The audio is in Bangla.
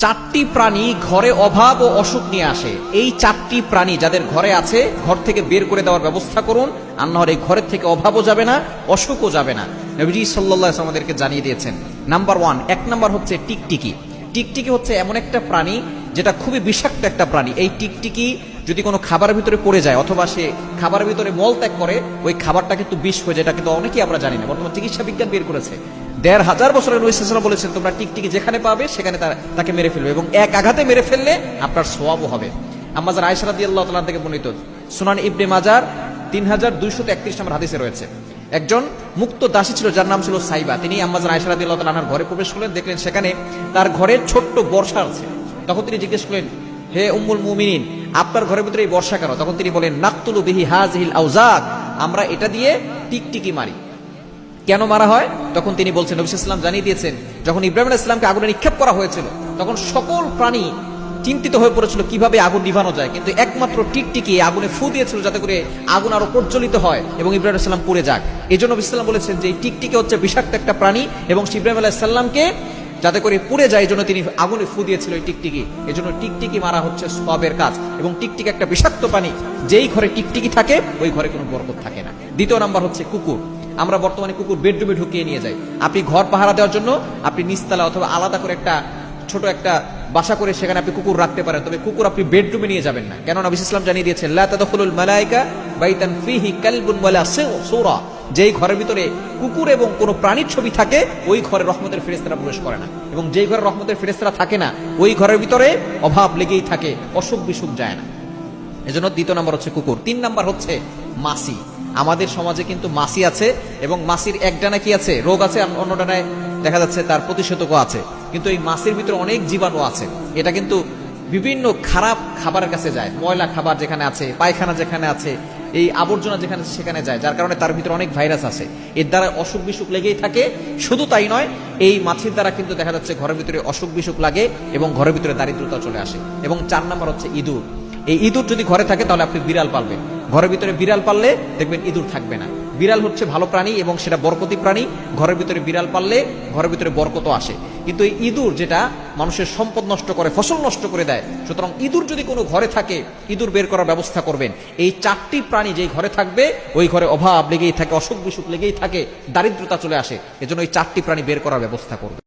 চারটি প্রাণী ঘরে অভাব ও অসুখ নিয়ে আসে। এই চারটি প্রাণী যাদের ঘরে আছে ঘর থেকে বের করে দেওয়ার ব্যবস্থা করুন, আর না হলে এই ঘরের থেকে অভাবও যাবে না, অসুখও যাবে না। নবীজি সাল্লাল্লাহু আলাইহি ওয়াসাল্লাম আমাদেরকে জানিয়ে দিয়েছেন। নাম্বার 1, এক নাম্বার হচ্ছে টিকটিকি। টিকটিকি হচ্ছে এমন একটা প্রাণী যেটা খুবই বিষাক্ত একটা প্রাণী। এই টিকটিকি যদি কোনো খাবারের ভিতরে পড়ে যায় অথবা সে খাবারের ভিতরে মল ত্যাগ করে, ওই খাবারটা কিন্তু বিষ হয়ে যায়। এটা কিন্তু অনেকেই আমরা জানি না, বর্তমান চিকিৎসা বিজ্ঞান বের করেছে। 1500 বছরের নবী সাল্লাল্লাহু আলাইহি ওয়াসাল্লাম বলেছেন তোমরা টিকটিকি যেখানে পাবে সেখানে তাকে মেরে ফেলবে, এবং এক আঘাতে মেরে ফেললে আপনার সওয়াবও হবে। আম্মা জান আয়েশা রাদিয়াল্লাহু তাআলা থেকে বর্ণিত, সুনান ইবনে মাজার 3231 নম্বর হাদিসে রয়েছে। একজন মুক্ত দাসী ছিল যার নাম ছিল সাইবা। তিনি আম্মা জান আয়েশা রাদিয়াল্লাহু তাআলা আনহার ঘরে প্রবেশ করলেন, দেখলেন সেখানে তার ঘরে ছোট্ট বর্ষা আছে। তখন তিনি জিজ্ঞেস করলেন, হে উম্মুল মুমিনিন, আপনার ঘরের ভিতরে এই বর্ষা কেন? তখন তিনি বলেন, নাকতুলু বিহি হাযিহিল আওজাক, আমরা এটা দিয়ে টিকটিকি মারি। কেন মারা হয়? তখন তিনি বলছেন, নবী সাল্লাল্লাহু আলাইহি ওয়াসাল্লাম জানিয়ে দিয়েছেন, যখন ইব্রাহিম আলাইহিস সালামকে আগুনে নিক্ষেপ করা হয়েছিল তখন সকল প্রাণী চিন্তিত হয়ে পড়েছিল কিভাবে আগুন নিভানো যায়, কিন্তু একমাত্র টিকটিকি আগুনে ফু দিয়েছিল যাতে করে আগুন আরো প্রজ্বলিত হয় এবং ইব্রাহিম আলাইহিস সালাম পুড়ে যাক। এই জন্য নবী সাল্লাল্লাহু আলাইহি ওয়াসাল্লাম বলেছেন যে এই টিকটিকি হচ্ছে বিষাক্ত একটা প্রাণী, এবং ইব্রাহিম আলাইহিস সালামকে যাতে করে পুড়ে যায় এই জন্য তিনি আগুনে ফু দিয়েছিল এই টিকটিকি। এই জন্য টিকটিকি মারা হচ্ছে সওয়াবের কাজ, এবং টিকটিকি একটা বিষাক্ত প্রাণী, যেই ঘরে টিকটিকি থাকে ওই ঘরে কোনো বরকত থাকে না। দ্বিতীয় নাম্বার হচ্ছে কুকুর। আমরা বর্তমানে কুকুর বেডরুমে ঢুকিয়ে নিয়ে যাই। আপনি ঘর পাহারা দেওয়ার জন্য আপনি নিচতলা অথবা আলাদা করে একটা ছোট একটা বাসা করে সেখানে আপনি কুকুর রাখতে পারেন, তবে কুকুর আপনি বেডরুমে নিয়ে যাবেন না। কেন? নবী ইসলাম জানিয়ে দিয়েছেন, লা তাদখুলুল মালায়েকা বাইতান ফিহি কালবুন ওয়ালা সূরা, যেই ঘরের ভিতরে কুকুর এবং কোনো প্রাণীর ছবি থাকে ওই ঘরে রহমতের ফেরেশতারা প্রবেশ করে না, এবং যেই ঘরে রহমতের ফেরেশতারা থাকে না ওই ঘরের ভিতরে অভাব লেগেই থাকে, অসুখ বিসুখ যায় না। এজন্য দ্বিতীয় নাম্বার হচ্ছে কুকুর। 3 নাম্বার হচ্ছে মাছি। আমাদের সমাজে কিন্তু মাছি আছে, এবং মাছির এক ডানা কি আছে? রোগ আছে, অন্য ডানায় দেখা যাচ্ছে তার প্রতিষেধকও আছে। কিন্তু এই মাছির ভিতরে অনেক জীবাণু আছে। এটা কিন্তু বিভিন্ন খারাপ খাবারের কাছে যায়, ময়লা খাবার যেখানে আছে, পায়খানা যেখানে আছে, এই আবর্জনা যেখানে সেখানে যায়, যার কারণে তার ভিতরে অনেক ভাইরাস আছে। এর দ্বারা অসুখ বিসুখ লেগেই থাকে। শুধু তাই নয়, এই মাছির দ্বারা কিন্তু দেখা যাচ্ছে ঘরের ভিতরে অসুখ বিসুখ লাগে এবং ঘরের ভিতরে দারিদ্রতা চলে আসে। এবং 4 নাম্বার হচ্ছে ইঁদুর। এই ইঁদুর যদি ঘরে থাকে তাহলে আপনি বিড়াল পালবেন। ঘরের ভিতরে বিড়াল পাললে দেখবেন ইঁদুর থাকবে না। বিড়াল হচ্ছে ভালো প্রাণী এবং সেটা বরকতি প্রাণী। ঘরের ভিতরে বিড়াল পাললে ঘরের ভিতরে বরকত আসে। কিন্তু এই ইঁদুর যেটা মানুষের সম্পদ নষ্ট করে, ফসল নষ্ট করে দেয়। সুতরাং ইঁদুর যদি কোনো ঘরে থাকে ইঁদুর বের করার ব্যবস্থা করবেন। এই 4টি প্রাণী যেই ঘরে থাকবে ওই ঘরে অভাব লেগেই থাকে, অসুখ বিসুখ লেগেই থাকে, দারিদ্রতা চলে আসে। এজন্য এই 4টি প্রাণী বের করার ব্যবস্থা করবে।